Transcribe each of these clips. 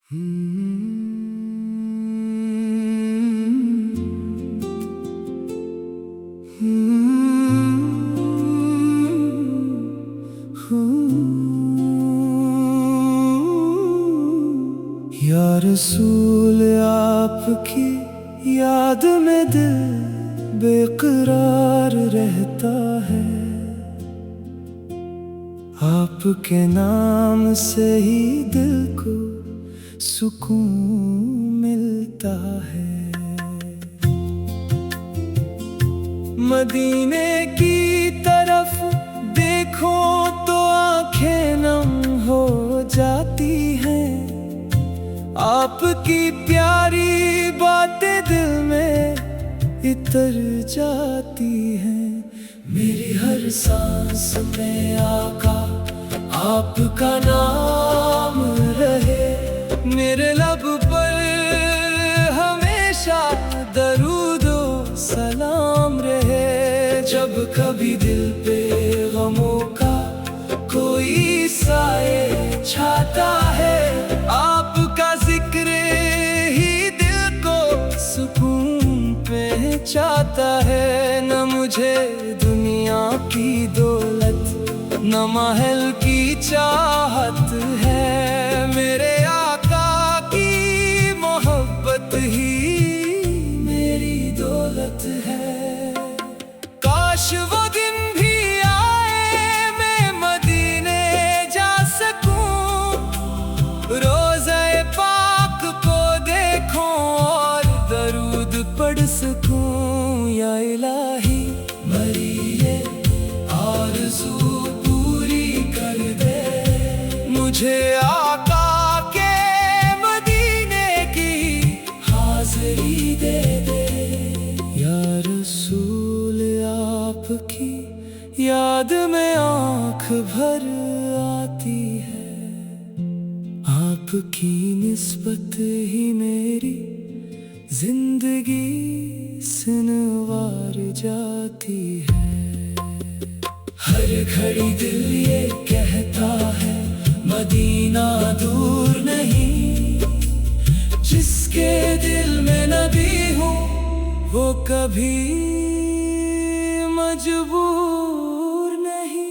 या रसूल आपकी याद में दिल बेकरार रहता है। आपके नाम से ही दिल को सुकून मिलता है। मदीने की तरफ देखो तो आंखें नम हो जाती हैं। आपकी प्यारी बातें दिल में इतर जाती हैं। मेरी हर सांस में आका आपका नाम रहे। मेरे लब पर हमेशा दरूदो सलाम रहे। जब कभी दिल पे गमों का कोई साए छाता है, आपका जिक्र ही दिल को सुकून पहुंचाता है। न मुझे दुनिया की दौलत न महल की चाहत है। मेरे आका की मोहब्बत ही मेरी दौलत है। काश वो दिन भी आए मैं मदीने जा सकूं। रोज़े पाक को देखूं और दरूद पढ़ सकूं। या इलाही मेरी ये आरज़ू पूरी कर दे। मुझे आका के मदीने की हाज़री दे दे। या रसूल आपकी याद में आँख भर आती है। आपकी निस्बत ही मेरी जिंदगी संवार जाती है। हर घड़ी दिल ये कहता है मदीना दूर नहीं। जिसके दिल में नबी हूँ वो कभी मजबूर नहीं।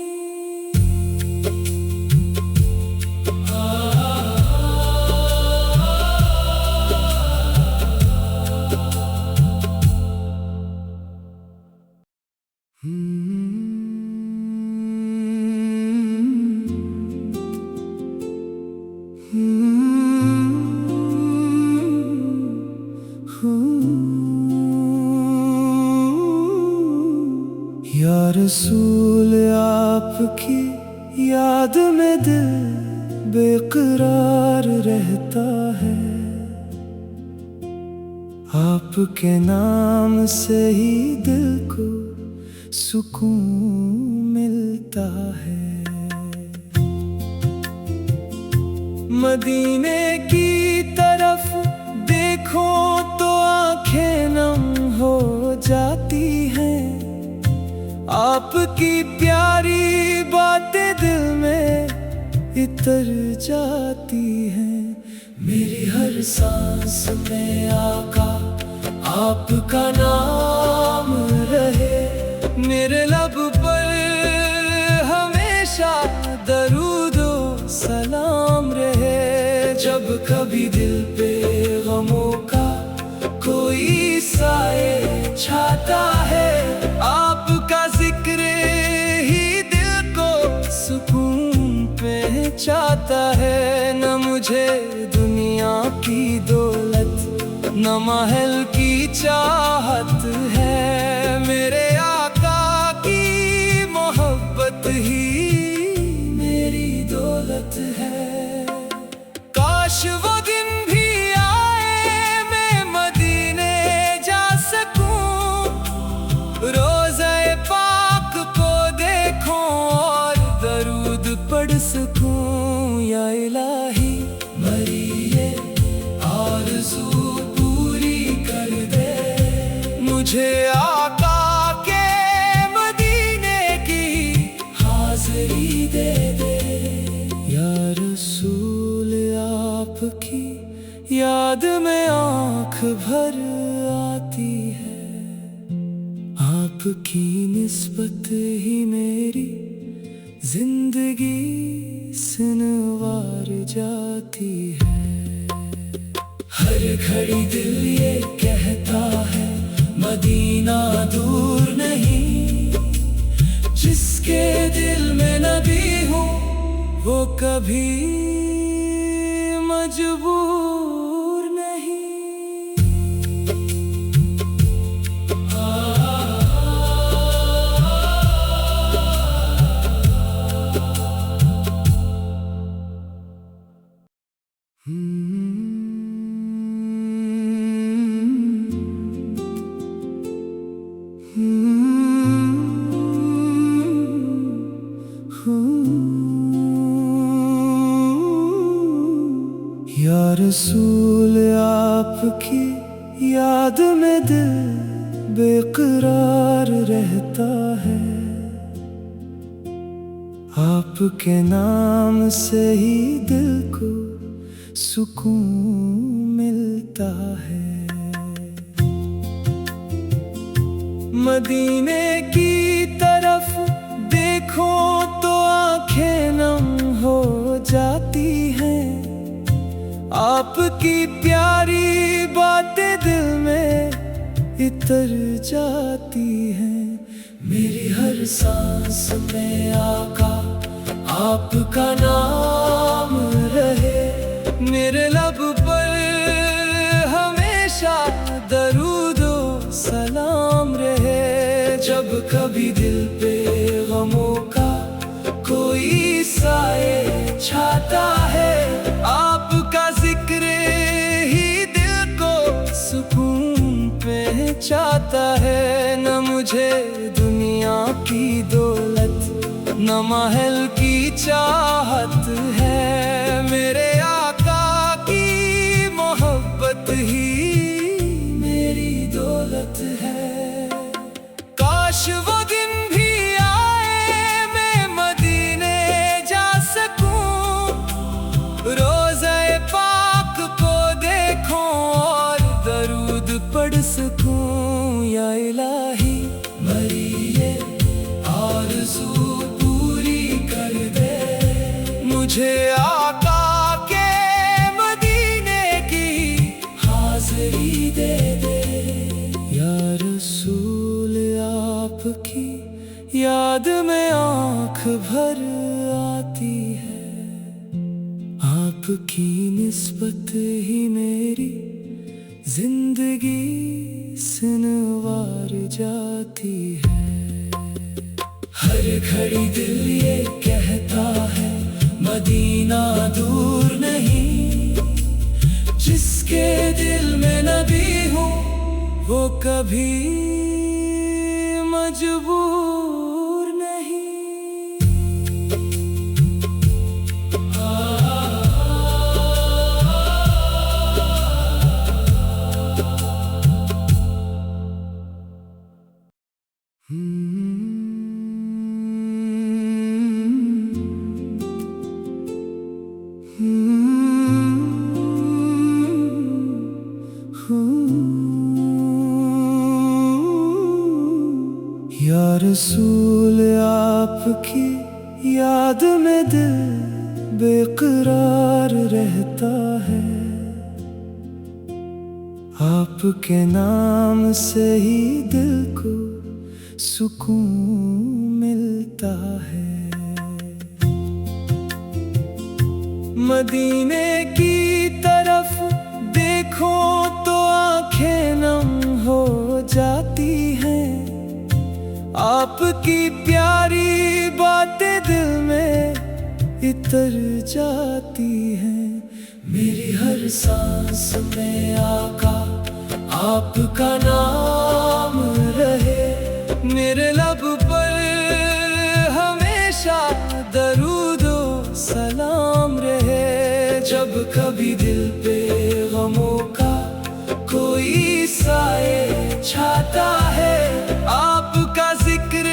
या रसूल आपकी याद में दिल बेकरार रहता है। आपके नाम से ही दिल को सुकून मिलता है। मदीने की तरफ देखो तो आंखें नम हो जाती हैं। आपकी प्यारी बातें दिल में इतर जाती हैं। मेरी हर सांस में आका आपका नाम रहे। मेरे लब पर हमेशा दरूदो सलाम रहे। जब कभी दिल पे गमों का कोई साए छाता है, आपका जिक्र ही दिल को सुकून पहुंचाता है। न मुझे दुनिया की दौलत न महल की चाहत है। मेरे आका की मोहब्बत ही मेरी दौलत है। काश वो दिन भी आए मैं मदीने जा सकूं। रोज़े पाक को देखूं और दरूद पढ़ सकूं। या इलाही मेरी ये आरज़ू पूरी कर दे। मुझे आका के मदीने की हाज़री दे दे। या रसूल आपकी याद में आंख भर आती है। आपकी निस्बत ही मेरी जिंदगी संवार जाती है। हर घड़ी दिल ये कहता है मदीना दूर नहीं। जिसके दिल में नबी हूँ वो कभी मजबूर नहीं। या रसूल आपकी याद में दिल बेकरार रहता है। आपके नाम से ही दिल को सुकून मिलता है। मदीने की तरफ देखो तो आंखें नम हो जाती हैं। आपकी प्यारी बातें दिल में इतर जाती हैं। मेरी हर सांस में आका आपका नाम रहे। मेरे लब पर हमेशा दरूदो सलाम रहे। जब कभी दिल पे गमों का कोई साए छाता है, आपका जिक्र ही दिल को सुकून पहुंचाता है। न मुझे दुनिया की दौलत न महल की चाहत है। मेरे आका की मोहब्बत ही मेरी दौलत है। काश वो दिन भी आए मैं मदीने जा सकूं। रोज़े पाक को देखूं और दरूद पढ़ सकूं। या इलाही मेरी ये आरज़ू पूरी कर दे। मुझे आका के मदीने की हाज़िरी दे दे। या रसूल आपकी याद में आंख भर आती है। आपकी निस्बत ही मेरी जिंदगी संवार जाती है। हर घड़ी दिल ये कहता है मदीना दूर नहीं। जिसके दिल में नबी हूँ वो कभी मजबूर नहीं। या रसूल आपकी याद में दिल बेकरार रहता है। आपके नाम से ही दिल को सुकून मिलता है। मदीने की तरफ देखो तो आंखें नम हो जाती हैं। आपकी प्यारी बातें दिल में इतर जाती हैं। मेरी हर सांस में आका आपका नाम रहे। मेरे लब पर हमेशा दरूदो सलाम रहे। जब कभी दिल पे गमों का कोई साए छाता है, आपका जिक्र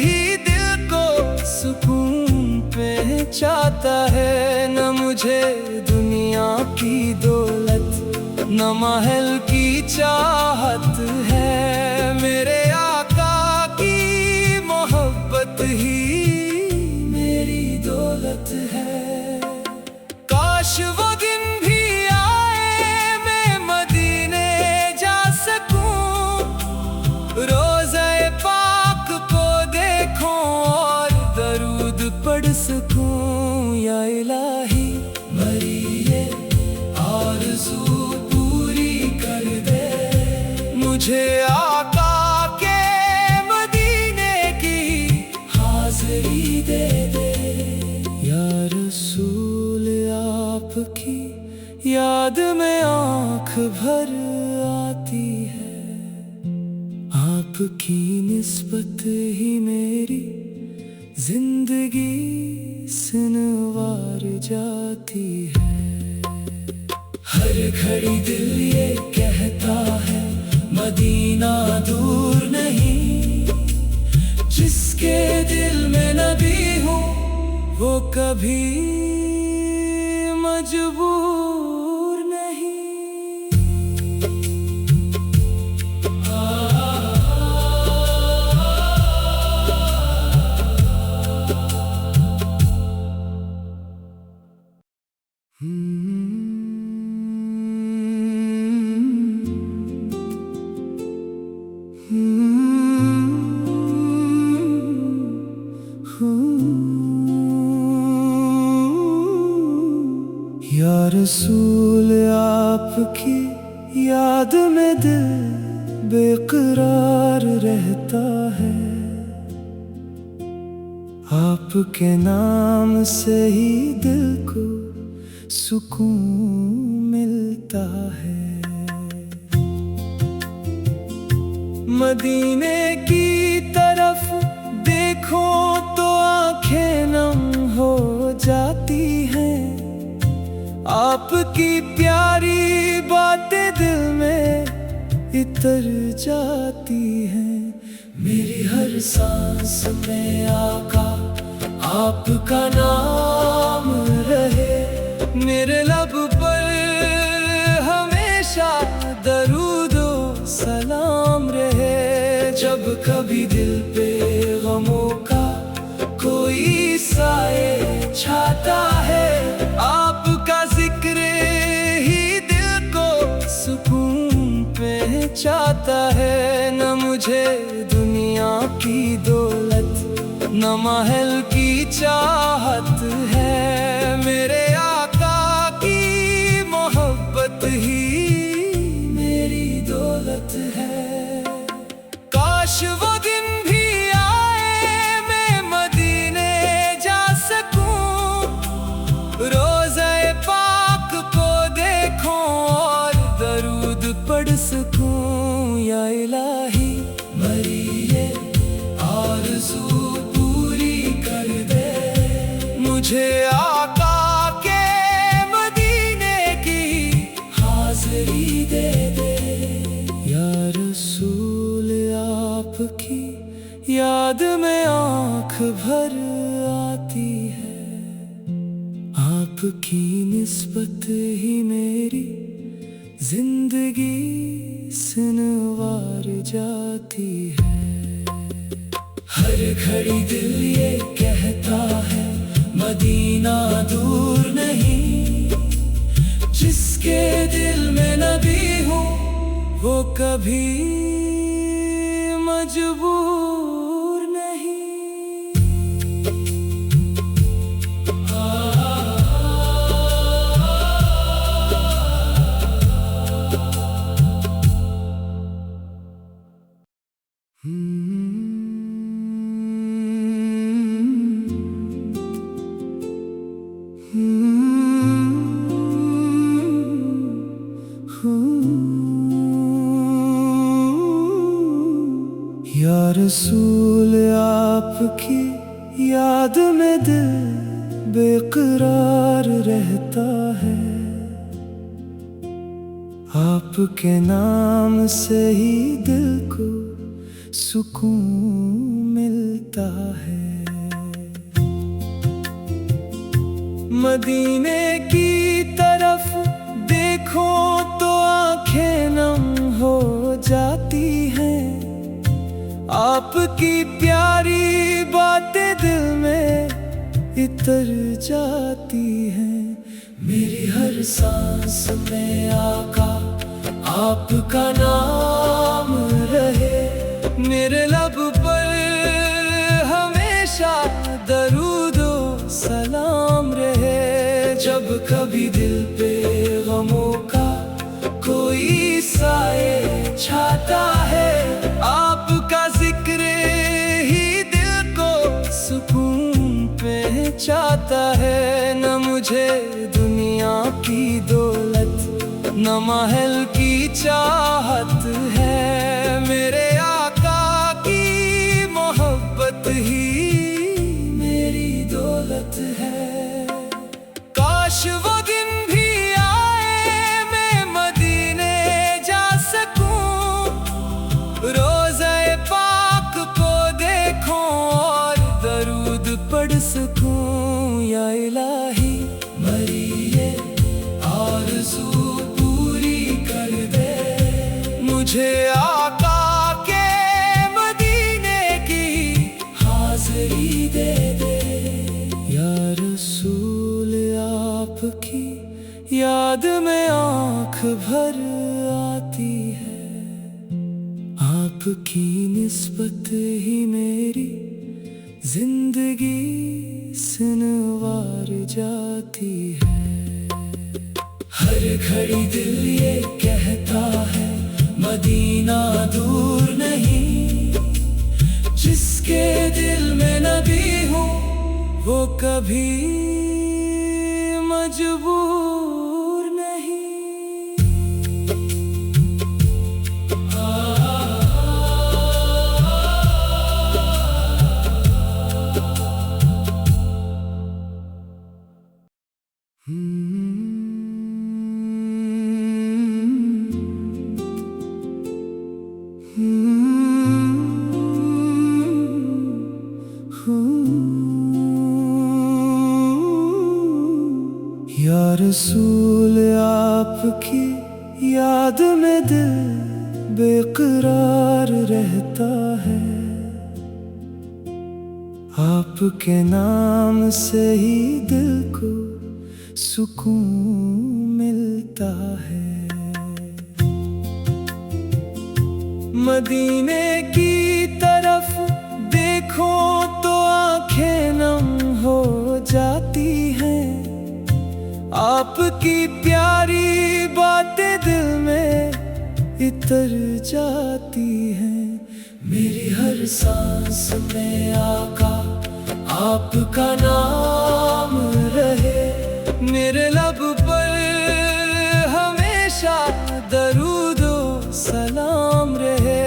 ही दिल को सुकून पहुंचाता है। न मुझे दुनिया की दौलत न महल की चाहत है, मेरे आका की मोहब्बत ही मेरी दौलत है। काश वो दिन भी आए, मैं मदीने जा सकूं, रोज़े पाक को देखूं और दरूद पढ़ सकूं। या इलाही मेरी ये आरज़ू पूरी कर दे, मुझे आका के मदीने की हाज़री दे दे। या रसूल आपकी याद में आँख भर आती है, आपकी निस्बत ही मेरी जिंदगी संवार जाती है। हर घड़ी दिल ये कहता है मदीना दूर नहीं, जिसके दिल में नबी हूँ वो कभी मजबूर नहीं। या रसूल आपकी याद में दिल बेकरार रहता है, आपके नाम से ही दिल को सुकून मिलता है। मदीने की तरफ देखो तो आंखें नम हो जाती हैं, आपकी प्यारी बातें दिल में इतर जाती हैं। मेरी हर सांस में आका आपका नाम रहे, मेरे लब पर हमेशा दरूदो सलाम रहे। जब कभी दिल पे गमों का कोई साए छाता है, आपका जिक्र ही दिल को सुकून पहुंचाता है। न मुझे दुनिया की दौलत न महल की चाहत है, मेरे आका की मोहब्बत ही मेरी दौलत है। काश वो दिन भी आए, मैं मदीने जा सकूं, रोज़े पाक को देखूं और दरूद पढ़ सकूं। या इलाही मेरी ये आरज़ू पूरी कर दे, मुझे आका के मदीने की हाज़री दे दे। या रसूल आपकी याद में आँख भर आती है, आपकी निस्बत ही मेरी जिंदगी संवार जाती है। हर घड़ी दिल ये कहता है मदीना दूर नहीं, जिसके दिल में नबी हूँ वो कभी मजबूर नहीं। या रसूल आपकी याद में दिल बेकरार रहता है, आपके नाम से ही दिल को सुकून मिलता है। मदीने की तरफ देखो तो आपकी प्यारी बातें दिल में इतर जाती हैं। मेरी हर सांस में आका आपका नाम रहे, मेरे लब पर हमेशा दरूदो सलाम रहे। जब कभी दिल पे गमों का कोई साए छाता है, आपका जिक्र ही दिल को सुकून पहुंचाता है। न मुझे दुनिया की दौलत न महल की चाहत है, मेरे आका की मोहब्बत ही मेरी दौलत है। काश वो दिन भी आए मैं मदीने जा सकूं, रोज़े पाक को देखूं और दरूद पढ़ सकूं। या इलाही मेरी ये आरज़ू पूरी कर दे, मुझे आका के मदीने की हाज़री दे दे। या रसूल आपकी याद में आँख भर आती है, आपकी निस्बत ही मेरी जिंदगी संवार जाती है। हर घड़ी दिल ये कहता है मदीना दूर नहीं, जिसके दिल में नबी हूँ वो कभी मजबूर नहीं। या रसूल आपकी याद में दिल बेकरार रहता है, आपके नाम से ही दिल को सुकून मिलता है। मदीने की तरफ देखो तो आंखें नम हो जाती हैं, आपकी प्यारी बातें दिल में इतर जाती हैं। मेरी हर सांस में आका आपका नाम रहे, मेरे लब पर हमेशा दरूदो सलाम रहे।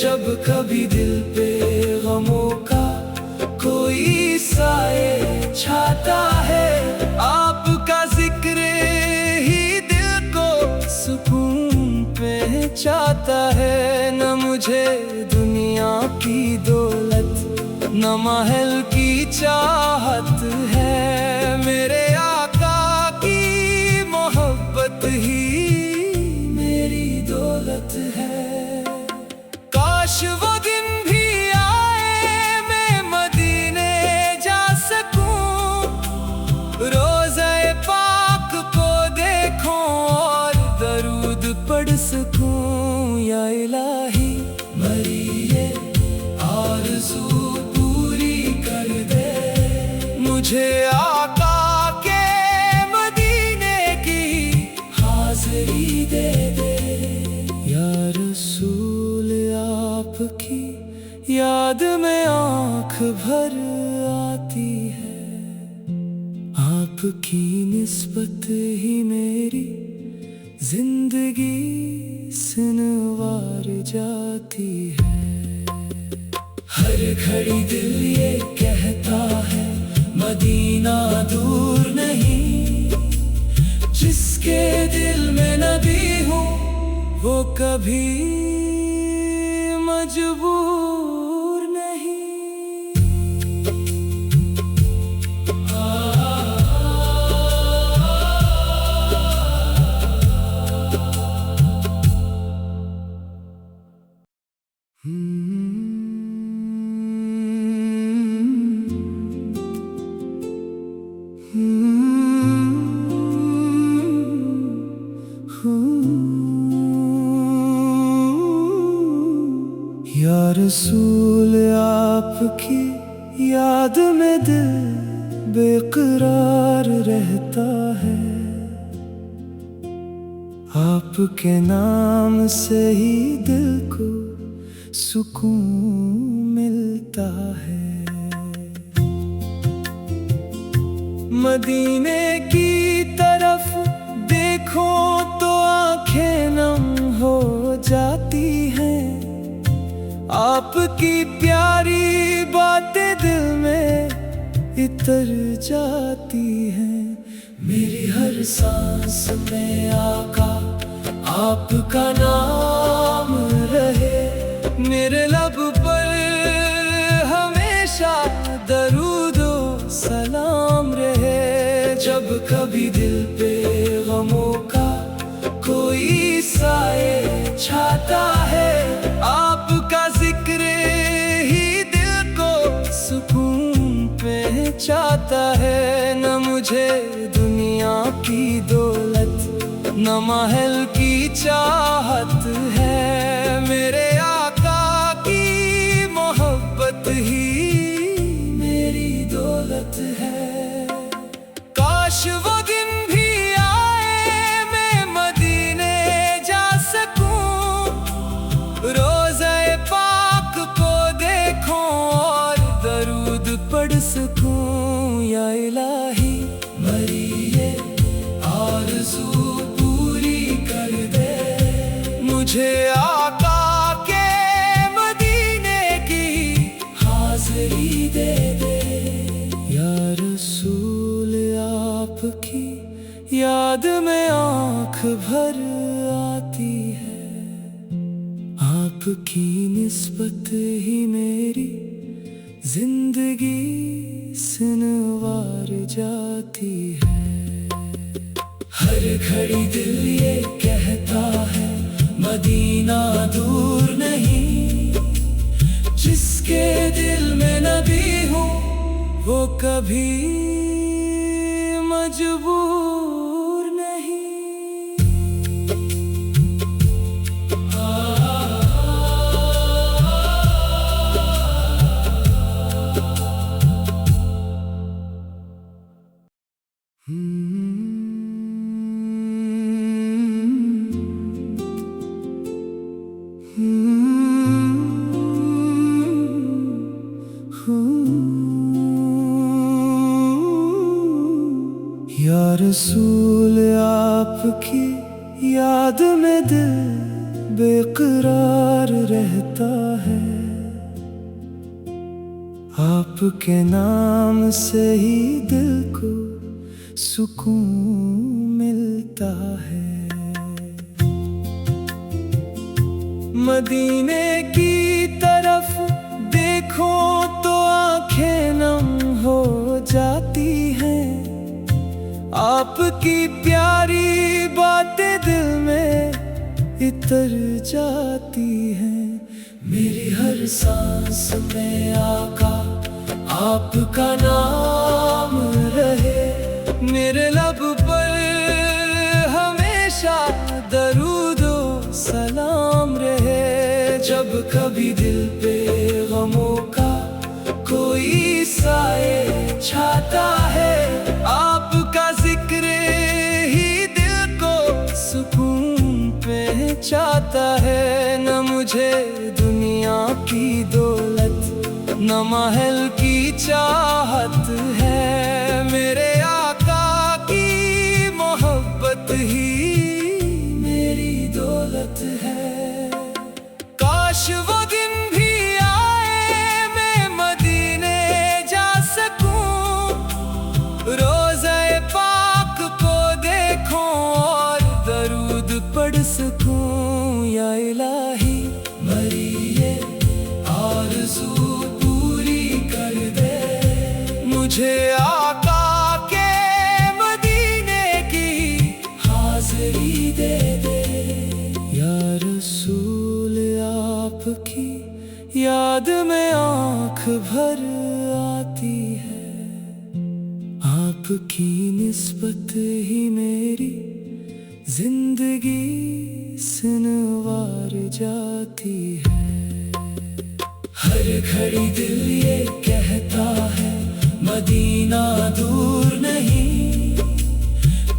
जब कभी दिल पे गमों का कोई साए छाता है, आपका जिक्र ही दिल को सुकून पहुंचाता है। न मुझे दुनिया की दौलत न महल की चाहत है, मेरे आका की मोहब्बत ही मेरी दौलत है। काश वो दिन भी आए मैं मदीने जा सकूं, रोज़े पाक को देखूं और दरूद पढ़ सकूं। या इलाही मेरी ये आरज़ू पूरी कर दे, मुझे आका के मदीने की हाज़री दे दे। या रसूल आपकी याद में आँख भर आती है, आपकी निस्बत ही मेरी जिंदगी संवार जाती है। हर घड़ी दिल ये कहता है मदीना दूर नहीं, जिसके दिल में नबी हूँ वो कभी मजबूर नहीं। रसूल आपकी याद में दिल बेकरार रहता है। आपके नाम से ही दिल को सुकून मिलता है। मदीने की तरफ देखो तो आंखें नम हो जाती हैं। आपकी प्यारी बातें दिल में इतर जाती हैं। मेरी हर सांस में आका आपका नाम रहे। मेरे लब पर हमेशा दरूदो सलाम रहे। जब कभी दिल पे गमों का कोई साए छाता है, आपका जिक्र ही दिल को सुकून पहुंचाता है। न मुझे दुनिया की दौलत न महल की चाहत है। मेरे आका की मोहब्बत ही मेरी दौलत है। काश वो दिन भी आए मैं मदीने जा सकूं। रोज़े पाक को देखूं और दरूद पढ़ सकूं। या इलाही मेरी ये आरज़ू पूरी कर दे। मुझे आका के मदीने की हाज़िरी दे दे। या रसूल आपकी याद में आँख भर आती है। आपकी निस्बत ही मेरी जिंदगी संवार जाती है। हर घड़ी दिल ये कहता है मदीना दूर नहीं। जिसके दिल में नबी हूँ वो कभी मजबूर नहीं। या रसूल आपकी याद में दिल बेकरार रहता है। आपके नाम से ही दिल को सुकून मिलता है। मदीने की तरफ देखो तो आंखें नम हो जाती हैं। आपकी प्यारी बातें दिल में इतर जाती हैं। मेरी हर सांस में आका आपका नाम रहे। मेरे लब पर हमेशा दरूदो सलाम रहे। जब कभी दिल पे गमों का कोई साए छाता है, आपका जिक्र ही दिल को सुकून पहुंचाता है। न मुझे दुनिया की दौलत न महल की चाहत है। मेरे आका की मोहब्बत ही मेरी दौलत है। काश वो दिन भी आए मैं मदीने जा सकूं। रोज़े पाक को देखूं और दरूद पढ़ सकूं। या इलाही मेरी ये आरज़ू पूरी कर दे। मुझे आका के मदीने की हाज़िरी दे दे। या रसूल आपकी याद में आँख भर आती है। आपकी निस्बत ही मेरी जिंदगी संवार जाती है। हर घड़ी दिल ये कहता है मदीना दूर नहीं।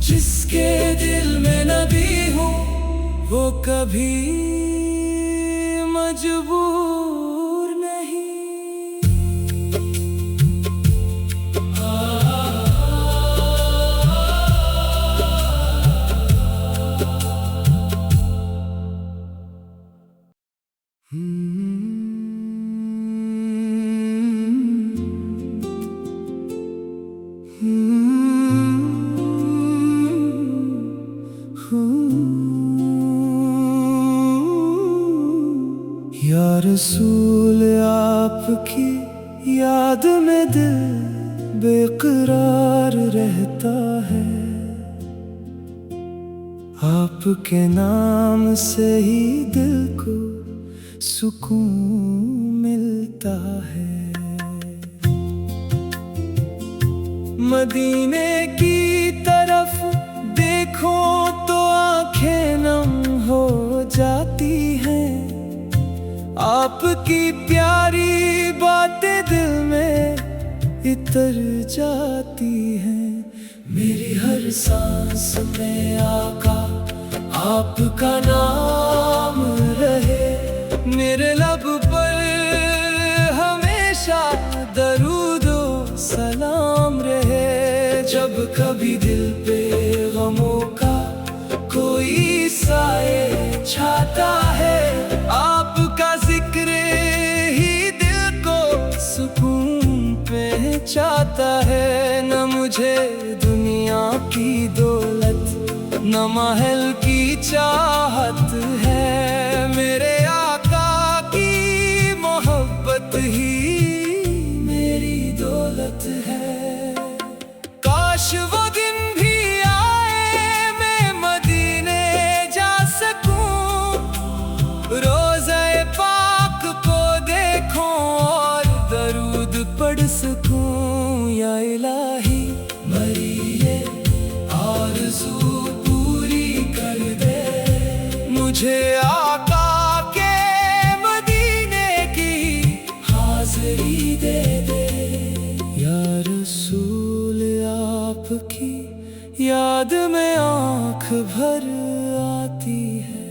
जिसके दिल में नबी हूँ वो कभी मजबूर नहीं। या रसूल आपकी याद में दिल बेकरार रहता है। आपके नाम से ही दिल को सुकून मिलता है। मदीने की तरफ देखो तो आंखें नम हो जाती हैं। आपकी प्यारी बातें दिल में इतर जाती हैं। मेरी हर सांस में आका आपका नाम रहे। मेरे लब पर हमेशा दरूदो सलाम रहे। जब कभी दिल पे गमों का कोई साए छाता है, आपका जिक्र ही दिल को सुकून पहुंचाता है। न मुझे दुनिया की दौलत न महल की चाहत है। मेरे आका की मोहब्बत ही मेरी दौलत है। काश वो दिन भी आए मैं मदीने जा सकूं। रोज़े पाक को देखूं और दरूद पढ़ सकूं। या इलाही मेरी ये आरज़ू पूरी कर दे। मुझे आका के मदीने की हाज़री दे दे। या रसूल आपकी याद में आँख भर आती है।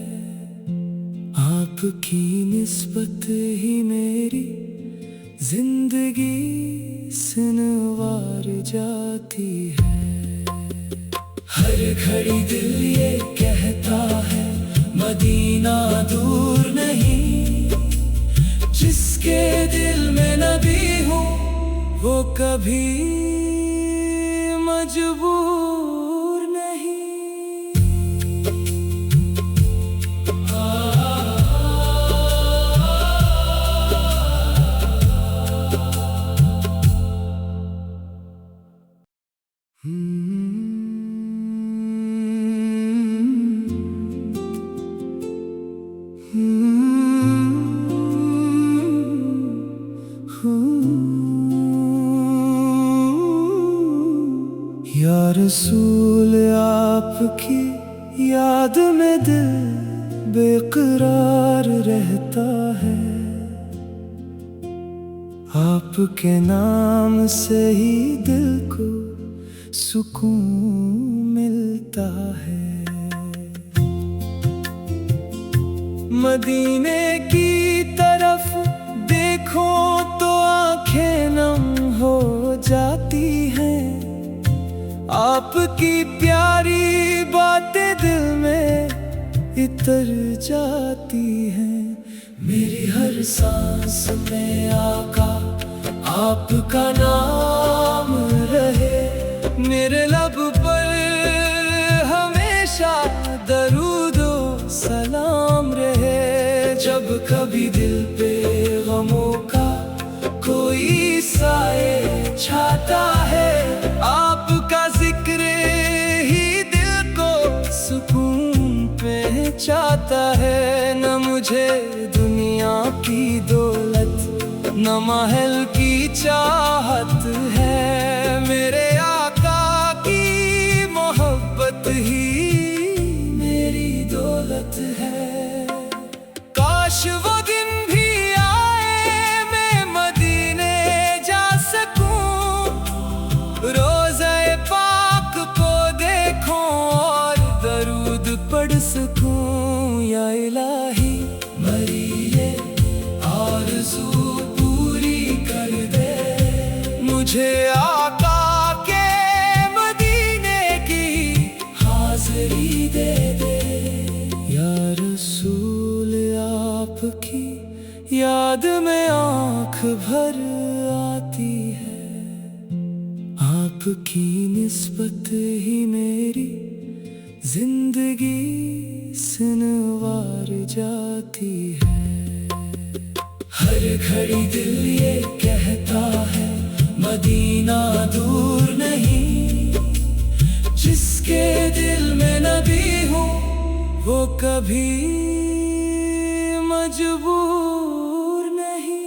आपकी निस्बत ही मेरी जिंदगी संवार जाती है। हर घड़ी दिल ये कहता है मदीना दूर नहीं। जिसके दिल में नबी हूँ वो कभी मजबूर नहीं। या रसूल आपकी याद में दिल बेकरार रहता है। आपके नाम से ही दिल को सुकून मिलता है। मदीने की तरफ देखो तो आंखें नम हो जाती हैं। आपकी प्यारी बातें दिल में इतर जाती हैं। मेरी हर सांस में आका आपका नाम रहे। मेरे लब पर हमेशा दरूदो सलाम रहे। जब कभी दिल पे गमों का कोई साए छाता है, आपका जिक्र ही दिल को सुकून पहुंचाता है। न मुझे दुनिया की दौलत न महल की चाहत है। मेरे आका की मोहब्बत ही मेरी दौलत है। काश वो दिन भी आए मुझे आका के मदीने की हाज़री दे दे। या रसूल आपकी याद में आँख भर आती है, आपकी निस्बत ही मेरी जिंदगी संवार जाती है। हर घड़ी दिल ये कहता है मदीना दूर नहीं, जिसके दिल में नबी हूँ वो कभी मजबूर नहीं।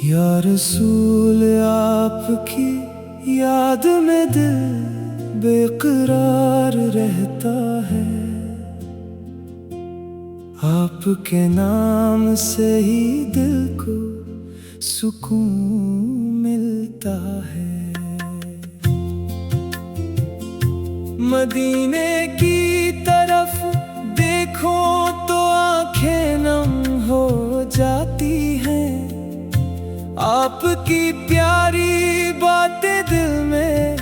या रसूल आपकी याद में दिल बेकरार रहता है, आपके नाम से ही दिल को सुकून मिलता है। मदीने की तरफ देखो तो आंखें नम हो जाती हैं, आपकी प्यारी बातें दिल में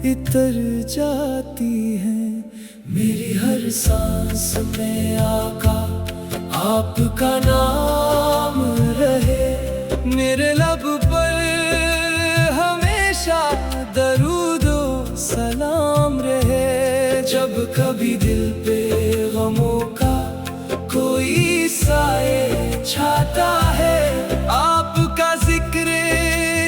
इतर जाती हैं। मेरी हर सांस में आका आपका नाम रहे, मेरे लब पर हमेशा दरूदो सलाम रहे। जब कभी दिल पे गमों का कोई साए छाता है, आपका जिक्र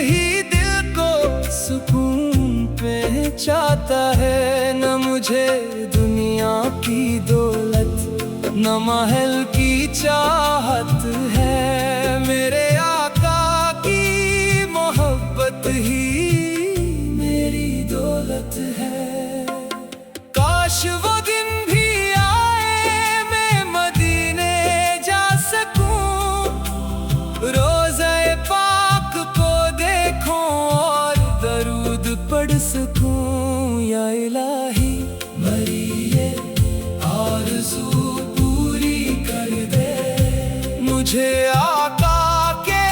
ही दिल को सुकून पहुंचाता है। न मुझे दुनिया की दौलत न महल की चाहत है, मेरे आका की मोहब्बत ही मेरी दौलत है। काश वो दिन भी आए मैं मदीने जा सकूं, रोज़े पाक को देखूं और दरूद पढ़ सकूं। या इलाही मेरी ये आरज़ू पूरी कर दे, मुझे आका के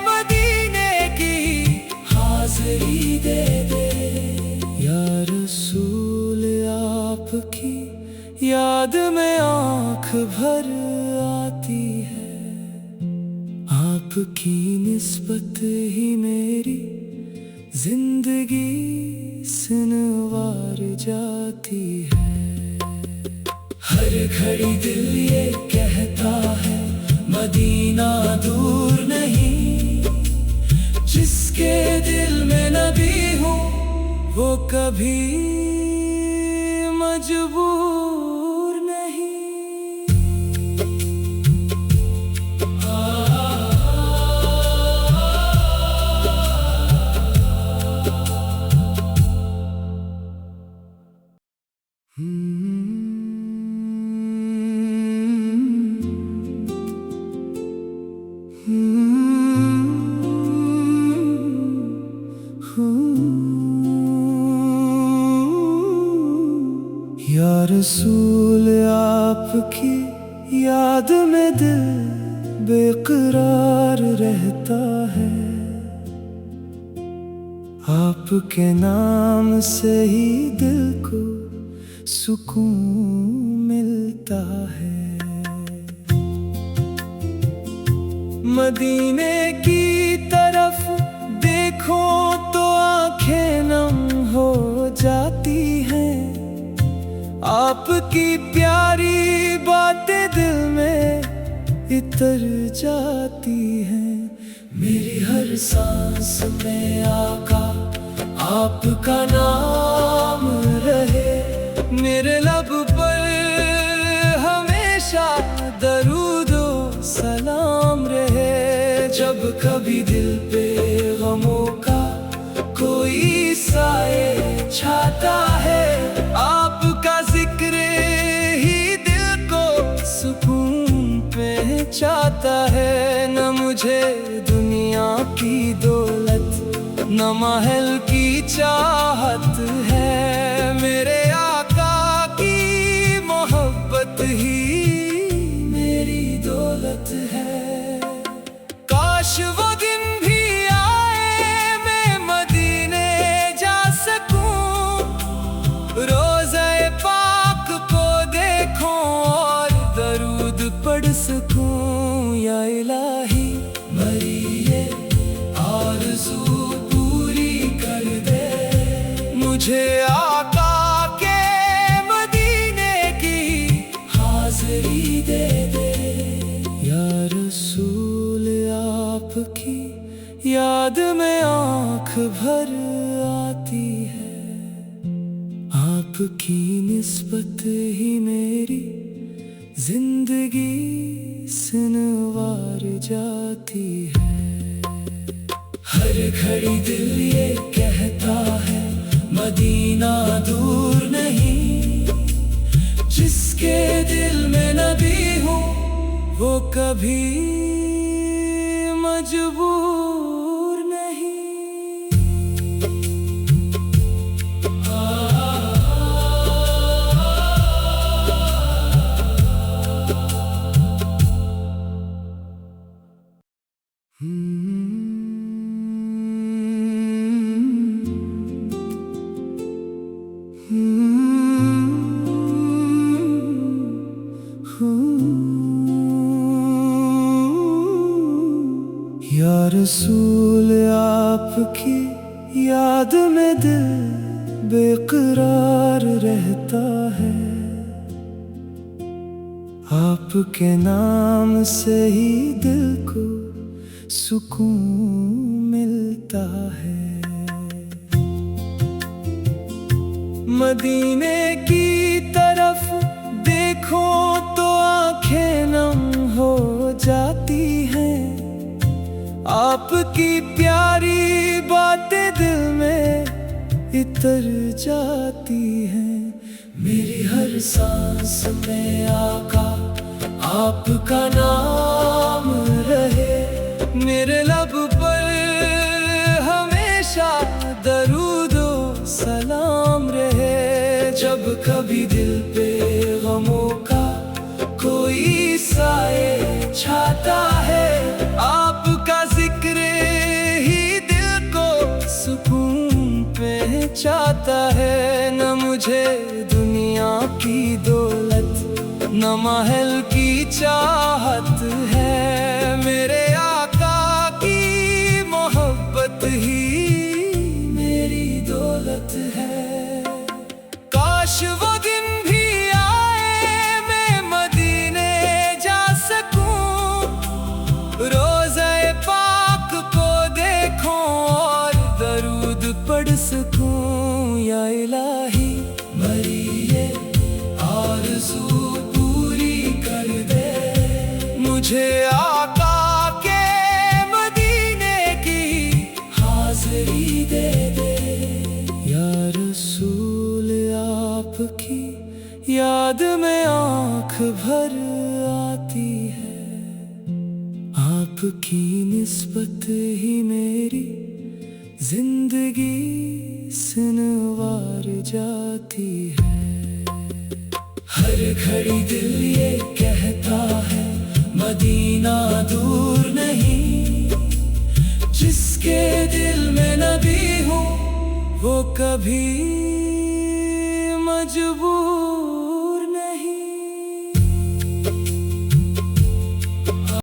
मदीने की हाज़री दे दे। या रसूल आपकी याद में आँख भर आती है, आपकी निस्बत ही मेरी जिंदगी संवार जाती है। हर घड़ी दिल ये कहता है मदीना दूर नहीं, जिसके दिल में नबी हूँ वो कभी मजबूर नहीं। या रसूल आपकी याद में दिल बेकरार रहता है, आपके नाम से ही दिल को सुकून मिलता है। मदीने की तरफ देखो तो आंखें नम हो जाती हैं, आपकी प्यारी बातें दिल में इतर जाती हैं। मेरी हर सांस में आका आपका नाम रहे, मेरे लब पर हमेशा दरूदो सलाम रहे। जब कभी दिल पे गमों का कोई साए छाता है, में चाहता है। न मुझे दुनिया की दौलत, न महल की चाहत है। मेरे आका की मोहब्बत ही मेरी दौलत है। काश वो दिन भी आए, मैं मदीने जा सकूं, रोज़े पाक को देखूं और दरूद पढ़ सकूं। या इलाही मेरी ये आरज़ू पूरी कर दे, मुझे आका के मदीने की हाज़री दे दे। या रसूल आपकी याद में आँख भर आती है, आपकी निस्बत ही मेरी जिंदगी संवार जाती है। हर घड़ी दिल ये कहता है मदीना दूर नहीं, जिसके दिल में नबी हूँ वो कभी मजबूर नहीं। या रसूल आपकी याद में दिल बेकरार रहता है, आपके नाम से ही दिल को सुकून मिलता है। मदीने की तरफ देखो तो आंखें नम हो जाती हैं, आपकी प्यारी बातें दिल में इतर जाती हैं। मेरी हर सांस में आका आपका नाम रहे, मेरे लब पर हमेशा दरूदो सलाम रहे। जब कभी दिल पे गमों का कोई साए छाता है, आपका जिक्र ही दिल को सुकून पहुंचाता है। न मुझे दुनिया की दौलत, न महल की चाहत है। मेरे आका की मोहब्बत ही मेरी दौलत है। काश वो दिन भी आए, मैं मदीने जा सकूं, रोज़े पाक को देखूं और दरूद पढ़ सकूं। या इलाही मेरी ये आरज़ू पूरी कर दे, मुझे आका के मदीने की हाज़री दे दे। या रसूल आपकी याद में आँख भर आती है, आपकी निस्बत ही मेरी जिंदगी संवार जाती है। हर घड़ी दिल ये कहता है मदीना दूर नहीं, जिसके दिल में नबी हूँ वो कभी मजबूर